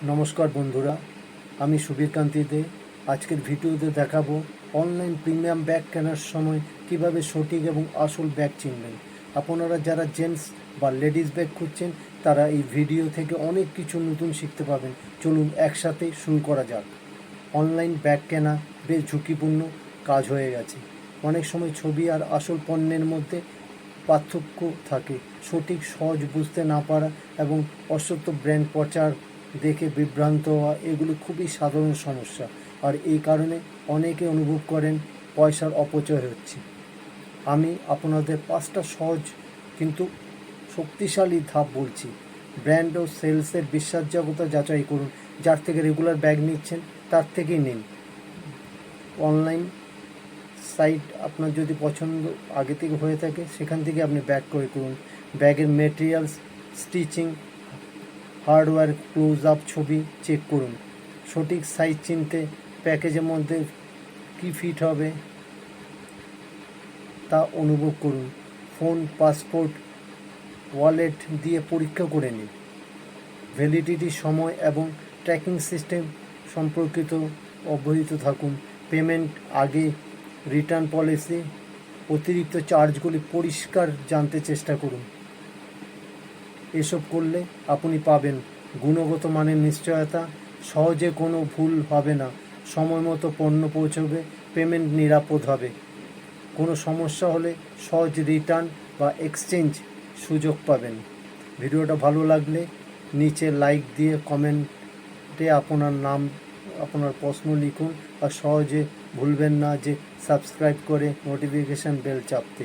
নমস্কার বন্ধুরা, আমি সুবীর কান্তি দে। আজকের ভিডিওতে দেখাবো অনলাইন প্রিমিয়াম ব্যাগ কেনার সময় কিভাবে সঠিক এবং আসল ব্যাগ চিনবেন। আপনারা যারা জেন্টস বা লেডিস ব্যাগ খুঁজছেন তারা এই ভিডিও থেকে অনেক কিছু নতুন শিখতে পাবেন। চলুন একসাথে শুরু করা যাক। অনলাইন ব্যাগ কেনা বেশ ঝুঁকিপূর্ণ কাজ হয়ে গেছে। অনেক সময় ছবি আর আসল পণ্যের মধ্যে পার্থক্য থাকে। সঠিক সহজ বুঝতে না পারা এবং অসত্য ব্র্যান্ড প্রচার দেখে বিভ্রান্ত হওয়া এগুলো খুবই সাধারণ সমস্যা। আর এই কারণে অনেকে অনুভব করেন পয়সার অপচয় হচ্ছে। আমি আপনাদের 5টা সহজ কিন্তু শক্তিশালী ধাপ বলছি। ব্র্যান্ড ও সেলসের বিশ্বাসযোগ্যতা যাচাই করুন। যার থেকে রেগুলার ব্যাগ নিচ্ছেন তার থেকেই নিন। অনলাইন সাইট আপনার যদি পছন্দ আগে থেকে হয়ে থাকে সেখান থেকে আপনি ব্যাগ ক্রয় করুন। ব্যাগের materials, stitching, hardware, close up ছবি চেক করুন। সঠিক সাইজ চিনতে প্যাকেজের মধ্যে কী ফিট হবে তা অনুভব করুন। ফোন, পাসপোর্ট, ওয়ালেট দিয়ে পরীক্ষা করে নিন। ভ্যালিডিটি সময় এবং ট্র্যাকিং সিস্টেম সম্পর্কিত অবহিত থাকুন। পেমেন্ট আগে, রিটার্ন পলিসি, অতিরিক্ত চার্জগুলি পরিষ্কার জানতে চেষ্টা করুন। এসব করলে আপনি পাবেন গুণগত মানের নিশ্চয়তা, সহজে কোনো ভুল হবে না, সময় মতো পণ্য পৌঁছবে, পেমেন্ট নিরাপদ হবে। কোনো সমস্যা হলে সহজ রিটার্ন বা এক্সচেঞ্জ সুযোগ পাবেন। ভিডিওটা ভালো লাগলে নিচে লাইক দিয়ে কমেন্টে আপনার নাম, আপনার প্রশ্ন লিখুন। আর সহজে ভুলবেন না যে সাবস্ক্রাইব করে নোটিফিকেশান বেল চাপতে।